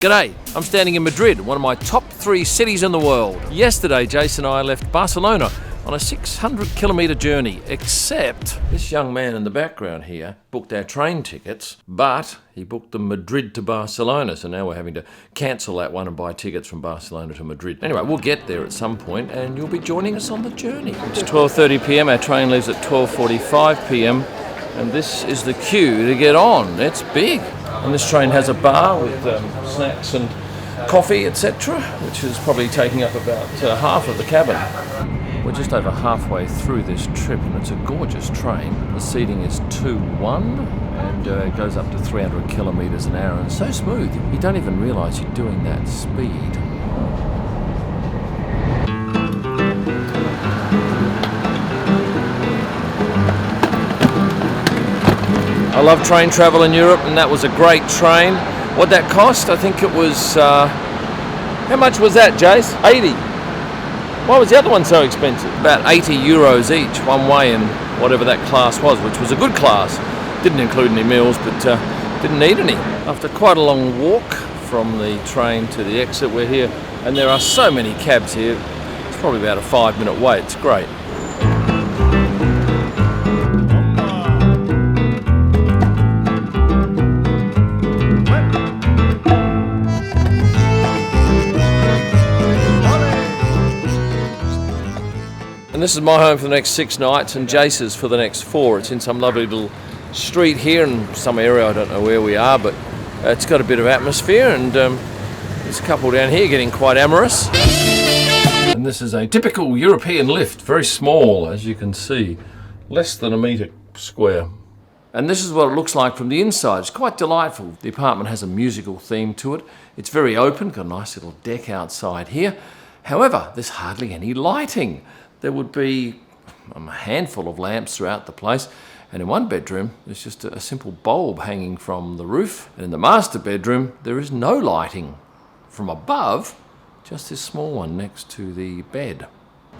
G'day, I'm standing in Madrid, one of my top 3 cities in the world. Yesterday, Jason and I left Barcelona on a 600-kilometre journey, except this young man in the background here booked our train tickets, but he booked them Madrid to Barcelona, so now we're having to cancel that one and buy tickets from Barcelona to Madrid. Anyway, we'll get there at some point and you'll be joining us on the journey. It's 12:30 p.m, our train leaves at 12:45 p.m, and this is the queue to get on. It's big. And this train has a bar with snacks and coffee, etc., which is probably taking up about half of the cabin. We're just over halfway through this trip and it's a gorgeous train. The seating is 2-1 and it goes up to 300 kilometres an hour and so smooth you don't even realise you're doing that speed. I love train travel in Europe, and that was a great train. What'd that cost? I think it was, how much was that, Jace? 80. Why was the other one so expensive? About 80 euros each, one way in whatever that class was, which was a good class. Didn't include any meals, but didn't need any. After quite a long walk from the train to the exit, we're here, and there are so many cabs here. It's probably about a 5-minute wait. It's great. And this is my home for the next 6 nights and Jace's for the next 4. It's in some lovely little street here in some area, I don't know where we are, but it's got a bit of atmosphere, and there's a couple down here getting quite amorous. And this is a typical European lift, very small as you can see, less than a metre square. And this is what it looks like from the inside. It's quite delightful. The apartment has a musical theme to it. It's very open, got a nice little deck outside here. However, there's hardly any lighting. There would be a handful of lamps throughout the place, and in one bedroom there's just a simple bulb hanging from the roof, and in the master bedroom there is no lighting from above, just this small one next to the bed.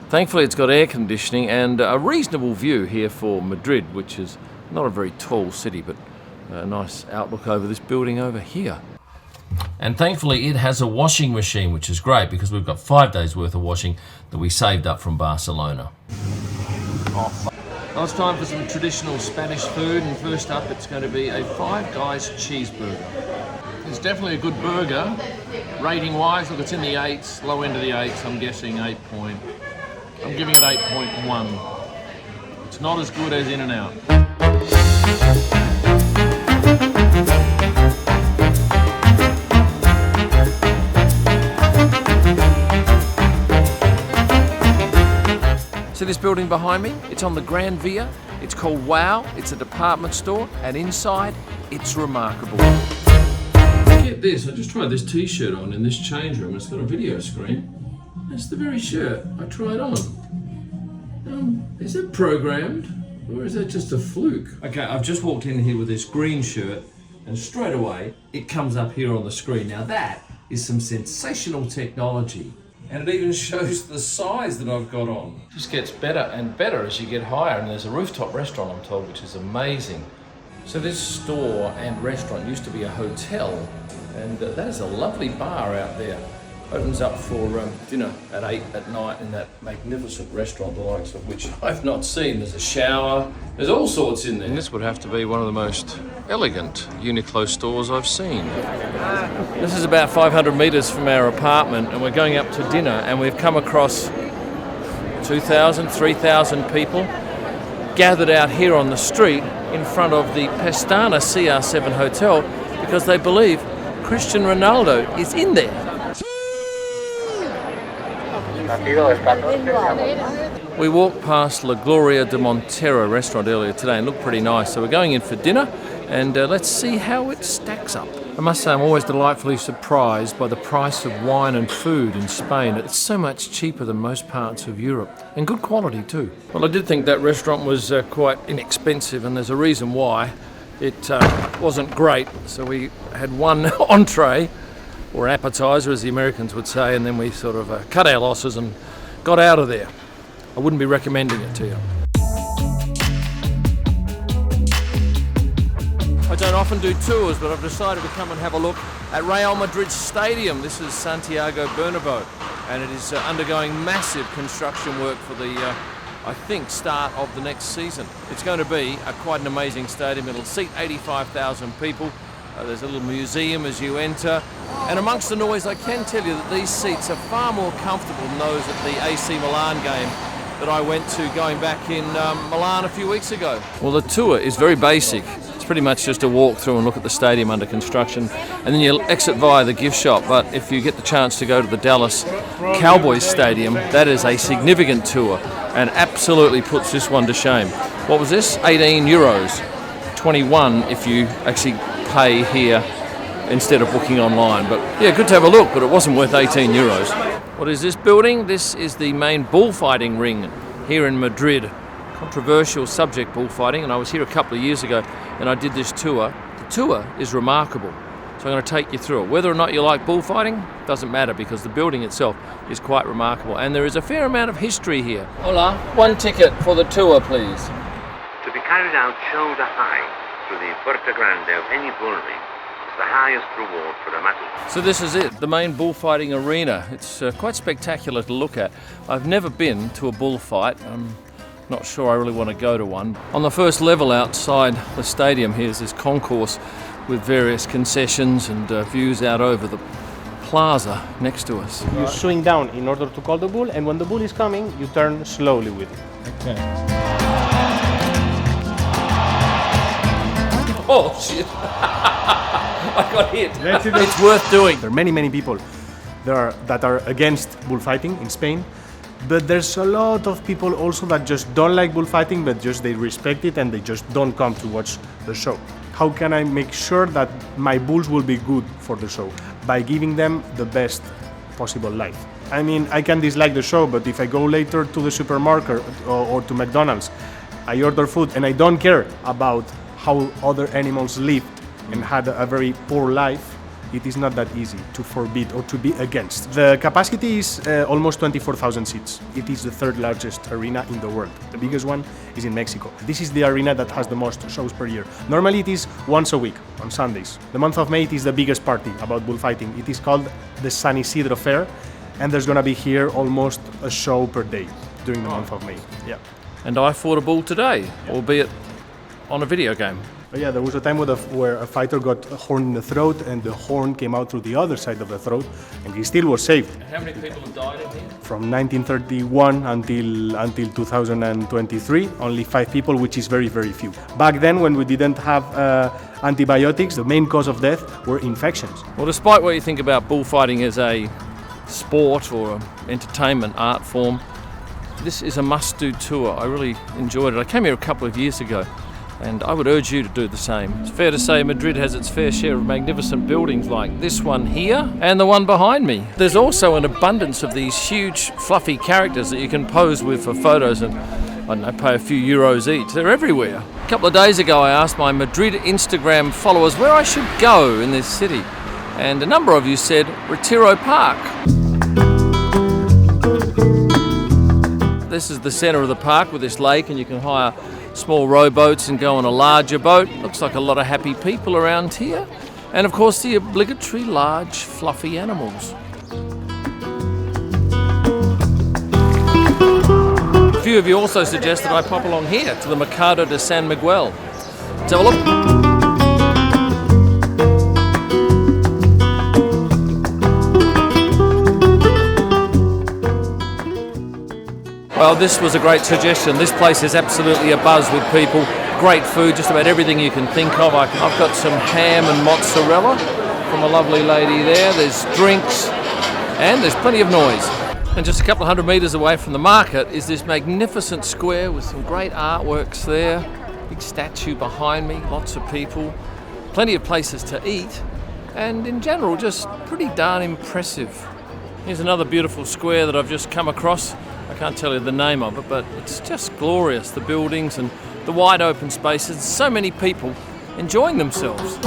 Thankfully it's got air conditioning and a reasonable view here for Madrid, which is not a very tall city, but a nice outlook over this building over here. And thankfully it has a washing machine, which is great because we've got 5 days worth of washing that we saved up from Barcelona. Now it's time for some traditional Spanish food, and first up it's going to be a Five Guys cheeseburger. It's definitely a good burger. Rating wise, look, it's in the 8s, low end of the 8s, I'm guessing 8 point. I'm giving it 8.1. It's not as good as In-N-Out. See this building behind me? It's on the Grand Via. It's called Wow. It's a department store, and inside, it's remarkable. Get this, I just tried this t-shirt on in this change room. It's got a video screen. That's the very shirt I tried on. Is it programmed, or is that just a fluke? Okay, I've just walked in here with this green shirt, and straight away, it comes up here on the screen. Now that is some sensational technology. And it even shows the size that I've got on. It just gets better and better as you get higher, and there's a rooftop restaurant, I'm told, which is amazing. So this store and restaurant used to be a hotel, and that is a lovely bar out there. Opens up for dinner at 8 at night in that magnificent restaurant, the likes of which I've not seen. There's a shower, there's all sorts in there. And this would have to be one of the most elegant Uniqlo stores I've seen. This is about 500 metres from our apartment, and we're going up to dinner, and we've come across 2,000, 3,000 people gathered out here on the street in front of the Pestana CR7 hotel because they believe Cristiano Ronaldo is in there. We walked past La Gloria de Montero restaurant earlier today and looked pretty nice, so we're going in for dinner, and let's see how it stacks up. I must say I'm always delightfully surprised by the price of wine and food in Spain. It's so much cheaper than most parts of Europe, and good quality too. Well, I did think that restaurant was quite inexpensive, and there's a reason why. It wasn't great, so we had one entree, or appetizer as the Americans would say, and then we sort of cut our losses and got out of there. I wouldn't be recommending it to you. I don't often do tours, but I've decided to come and have a look at Real Madrid Stadium. This is Santiago Bernabeu, and it is undergoing massive construction work for the, I think, start of the next season. It's going to be quite an amazing stadium. It'll seat 85,000 people. There's a little museum as you enter. And amongst the noise, I can tell you that these seats are far more comfortable than those at the AC Milan game that I went to going back in Milan a few weeks ago. Well, the tour is very basic. It's pretty much just a walk through and look at the stadium under construction, and then you'll exit via the gift shop. But if you get the chance to go to the Dallas Cowboys Stadium, that is a significant tour and absolutely puts this one to shame. What was this? 18 euros. 21 if you actually pay here instead of booking online. But yeah, good to have a look, but it wasn't worth 18 euros. What is this building? This is the main bullfighting ring here in Madrid. Controversial subject, bullfighting, and I was here a couple of years ago and I did this tour. The tour is remarkable, so I'm going to take you through it. Whether or not you like bullfighting doesn't matter, because the building itself is quite remarkable, and there is a fair amount of history here. Hola, one ticket for the tour, please. To be carried out shoulder high through the Puerta Grande of any bullring is the highest reward for a matador. So this is it, the main bullfighting arena. It's quite spectacular to look at. I've never been to a bullfight. I'm not sure I really want to go to one. On the first level outside the stadium here is this concourse with various concessions and views out over the plaza next to us. You swing down in order to call the bull, and when the bull is coming, you turn slowly with it. Okay. Oh shit! I got hit. It's worth doing. There are many people that are against bullfighting in Spain, but there's a lot of people also that just don't like bullfighting, but just they respect it and they just don't come to watch the show. How can I make sure that my bulls will be good for the show? By giving them the best possible life. I mean, I can dislike the show, but if I go later to the supermarket or to McDonald's, I order food and I don't care about how other animals lived and had a very poor life, it is not that easy to forbid or to be against. The capacity is almost 24,000 seats. It is the third largest arena in the world. The biggest one is in Mexico. This is the arena that has the most shows per year. Normally it is once a week, on Sundays. The month of May, it is the biggest party about bullfighting. It is called the San Isidro Fair, and there's gonna be here almost a show per day during the month of May. Yeah. And I fought a bull today, albeit on a video game. But yeah, there was a time where a fighter got a horn in the throat, and the horn came out through the other side of the throat, and he still was saved. How many people have died in here? From 1931 until 2023, only 5 people, which is very few. Back then, when we didn't have antibiotics, the main cause of death were infections. Well, despite what you think about bullfighting as a sport or an entertainment art form, this is a must-do tour. I really enjoyed it. I came here a couple of years ago, and I would urge you to do the same. It's fair to say Madrid has its fair share of magnificent buildings like this one here and the one behind me. There's also an abundance of these huge fluffy characters that you can pose with for photos and, I don't know, pay a few euros each. They're everywhere. A couple of days ago I asked my Madrid Instagram followers where I should go in this city, and a number of you said Retiro Park. This is the centre of the park with this lake, and you can hire small rowboats and go on a larger boat. Looks like a lot of happy people around here. And of course the obligatory large fluffy animals. A few of you also suggested I pop along here to the Mercado de San Miguel. Let's have a look. Well, this was a great suggestion. This place is absolutely abuzz with people. Great food, just about everything you can think of. I've got some ham and mozzarella from a lovely lady there. There's drinks, and there's plenty of noise. And just a couple of 100 metres away from the market is this magnificent square with some great artworks there. Big statue behind me, lots of people, plenty of places to eat, and in general, just pretty darn impressive. Here's another beautiful square that I've just come across. I can't tell you the name of it, but it's just glorious. The buildings and the wide open spaces, so many people enjoying themselves.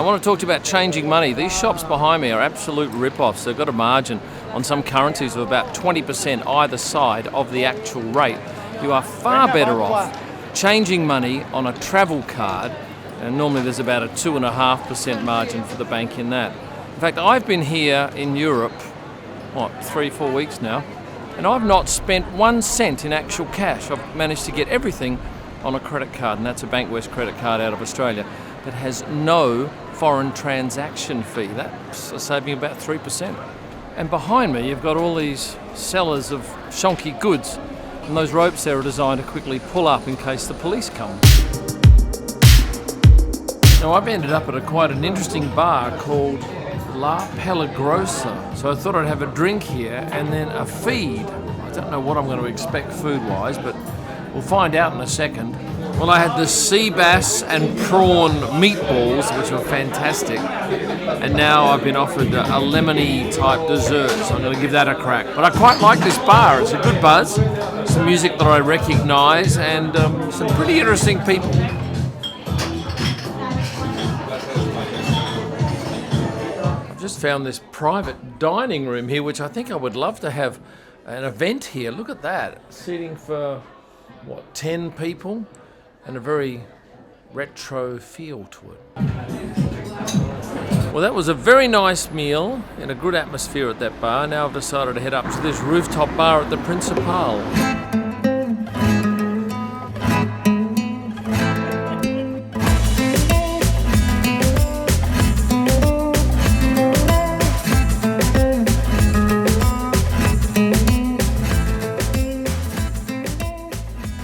I want to talk to you about changing money. These shops behind me are absolute rip-offs. They've got a margin on some currencies of about 20% either side of the actual rate. You are far better off changing money on a travel card, and normally there's about a 2.5% margin for the bank in that. In fact, I've been here in Europe, 3-4 weeks now, and I've not spent 1 cent in actual cash. I've managed to get everything on a credit card, and that's a Bankwest credit card out of Australia that has no foreign transaction fee. That's saving about 3%. And behind me, you've got all these sellers of shonky goods, and those ropes there are designed to quickly pull up in case the police come. Now, I've ended up at quite an interesting bar called La Pelagrosa. So I thought I'd have a drink here and then a feed. I don't know what I'm going to expect food-wise, but we'll find out in a second. Well, I had the sea bass and prawn meatballs, which were fantastic. And now I've been offered a lemony type dessert, so I'm going to give that a crack. But I quite like this bar. It's a good buzz, some music that I recognise, and some pretty interesting people. I've just found this private dining room here, which I think I would love to have an event here. Look at that. Seating for, 10 people? And a very retro feel to it. Well, that was a very nice meal in a good atmosphere at that bar. Now I've decided to head up to this rooftop bar at the Principal.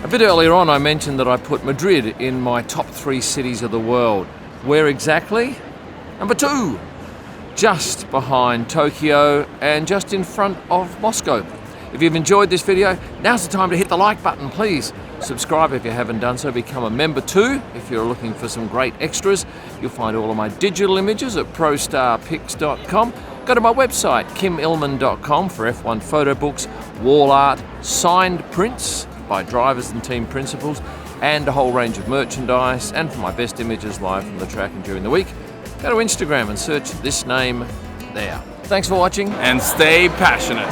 A bit earlier on I mentioned that I put Madrid in my top 3 cities of the world. Where exactly? Number 2, just behind Tokyo and just in front of Moscow. If you've enjoyed this video, now's the time to hit the like button, please. Subscribe if you haven't done so, become a member too. If you're looking for some great extras, you'll find all of my digital images at prostarpics.com. Go to my website, kimillman.com, for F1 photo books, wall art, signed prints by drivers and team principals, and a whole range of merchandise, and for my best images live from the track and during the week, go to Instagram and search this name there. Thanks for watching, and stay passionate.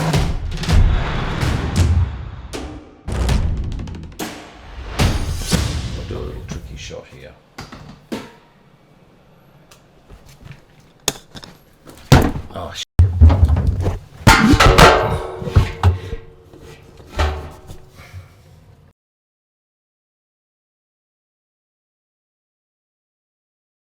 I'll do a little tricky shot here. Oh,